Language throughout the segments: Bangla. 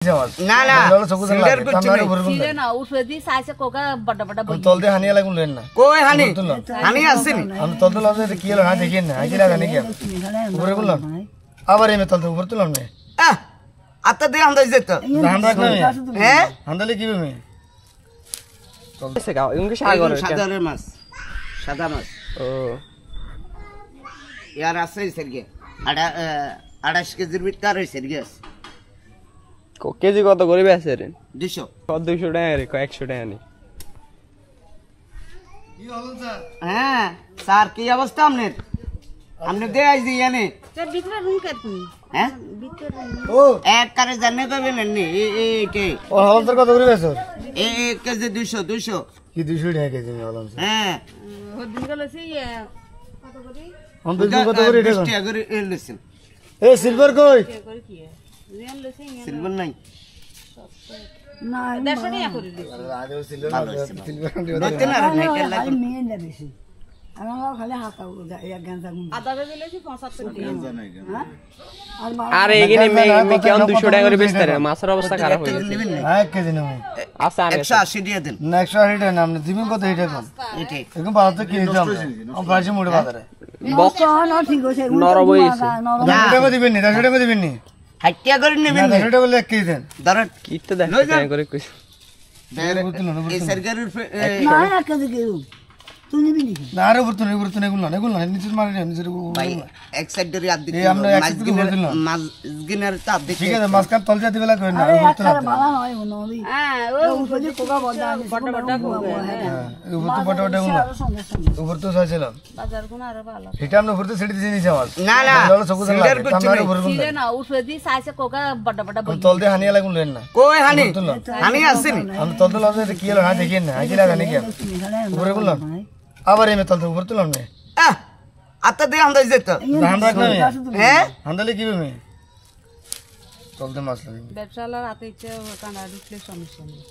না না সিঙ্গার করছি সিরে না উঠে সাইসে কোকা বড় বড় বই তলতে হানিয়া লাগুন লেন না কই হানি হানি আসেনি আমি তলতে লাগাতে কি হলো না দেখেন না আইলা জানি কি উপরে বললাম আবার এমে তলতে উপরে তুললাম না আত্তা দিয়ে আন্দাজ যেত ধান রাখ না হ্যাঁ আন্দালে কি হবে চলতেছে গাও ইংকে সাগর সাদারের মাছ সাদা মাছ ও ইয়ার আছে সেরগে 28 কেজির ভিতর আছে সেরগে কেজি কত করে বেচে রে 200 200 টাকা রে 100 টাকা নি কি হলো স্যার হ্যাঁ স্যার কি অবস্থা আপনার আপনি দে আইছি এনে স্যার ভিতরে রুম কাটুন হ্যাঁ ভিতরে ও এক কারে জানে কবে নেননি এইটে ও হলদার কত করে বেচো এক কেজি 200 কি 200 টাকা কেজি হলাম স্যার হ্যাঁ হদিন গেল সেই কত করে আমি তো কত করে এটা 20 টাকা করে এলছেন এ সিলভার কই করে কি রিয়াল লসে সিলভার নাই না 150 টাকা করে দিই আরে সিলভার সিলভার দেখতে না রে নাইকেল লাগে মেয়ে না বেশি আমার খালি হাতা এক গাঁজা গুণ আদা বেজে লেছি 75 টাকা আরে এখানে মে কেন 200 টাকা করে বেচতে রে মাছের অবস্থা খারাপ হয়ে গেছে এক কেজি নেব আচ্ছা আমি 180 দিয়ে দেন না 180 টাকা নাম দিবেন কত এটা কোন এইটাই এখন বাজার থেকে কিনে দাম আমি প্রাইসে মোড়ে বাজারে বক্স ঠিক আছে নরম হইছে 100 টাকা দিবেন নি 100 টাকা দিবেন নি হাইটিয়া করে নেবেন 100 টাকা বলে এক কেজি দেন ধরেন কিতে দেখ করে কইছ এই সরকারের না না কাজে কেউ তুই নিবি নাকি না আরে উপর তো এগুলো না নিচে মারি না নিচে ভাই এক সাইড ধরে আদ দিতে এই আমরা এক সাইড করে দিলাম মাছ গিনার তো আদ দিতে ঠিক আছে মাঝখান তল যেতে বেলা করেন না আরে উপর তো একটা ভালো নয় নবি হ্যাঁ ও উপরে কোকা বড় আছে বড় বড় কোকা হ্যাঁ উপর তো বড় বড় গুলো উপর তো সাইছিলাম বাজার কোন আর ভালো এটা আমরা উপর তো সেটি দিয়ে নিছে আমার না না সিঙ্গার করছি সিরে না উঠে সাইসে কোকা বড় বড় বই তলতে হানিয়া লাগুন লেন না কই হানি হানি আসেনি আমি তলতে লাগাতে কি হলো না দেখেন না আইলা জানি কি উপরে বললাম আবার এমে তলতে উপরে তুললাম না আত্তা দিয়ে আন্দাজ যেত ধান রাখ না হ্যাঁ আন্দালে কি হবে তলতে মাছ লাগে ব্যবসালার হাতে ইচ্ছে কাঁড়া ঢুকলে সমস্যা নেই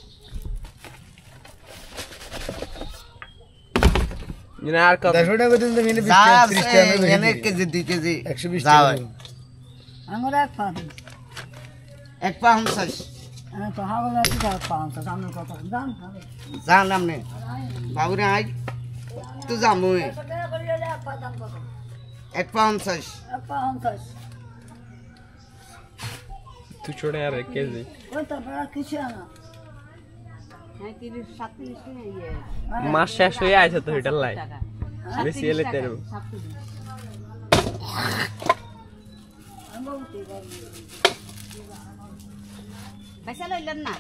না আর কত 100 টাকা দিন মিলে 20 যা 30 টাকা এনে কেজি 2 কেজি 120 যা টাকা আমার এক পা এক পা 50 আমি তো হাওলা কি যা পাঁচ সামনে কত দাম জান নামনে বাবুরে আই তো যামু এক পা 50 এক পা 50 200 টাকা রে কেজি ওই তো বড় কিছু না হ্যাঁ 30 37 ইয়ে মাস শেষ হয়ে আইছে তো এটার লাই বেশি এলে তেরো পয়সা লইলেন না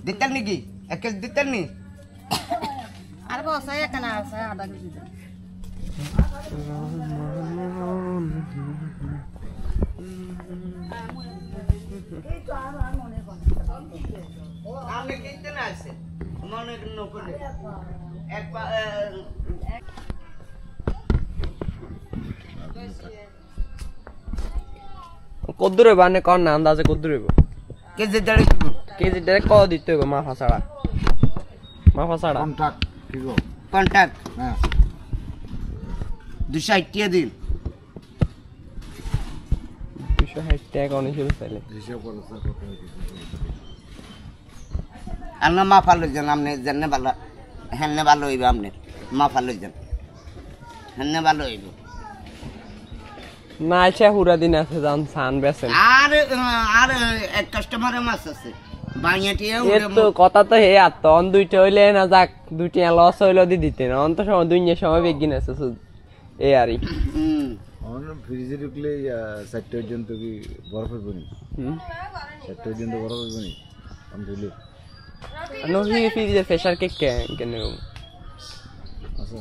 দিতেন নাকি এক কেজি দিতেন নি আর বসাই এখানে আছে আধা কেজি আপনি কিনতে না আছে মনে নকলে এক পা কদ্দুর হইব আনে কোন না আন্দাজে কদ্দুর হইব কেজি দেড় কেজি ডাইরেক্ট কত দিতে হইব মাফা ছাড়া কন্টাক্ট হ্যাঁ 280 দিন 260 টাকা অনেক হিসেবে চাইলে আন্না মা ফালো যান আপনি জাননে ভালো হেননে ভালো হইবে আপনি মা ফালো যান হেননে ভালো হইবে না আচ্ছা পুরা দিন আছে জান সান বেছেন আর এক কাস্টমারের মাছ আছে বানিয়াটিয়া এর তো কথা তো হে আর তো অন দুইটা হইলে না যাক দুইটা লস হইলো দি দিতে না অন্ত সময় দুইটা সময় বেগিন আছে এই আরই আমরা ফ্রিজে ঢুকলে 4টা পর্যন্ত কি বরফ হবে না 4টা পর্যন্ত বরফ হবে না আমি বলি নহি ফ্রিজে ফ্রেশার কেক কেন আছে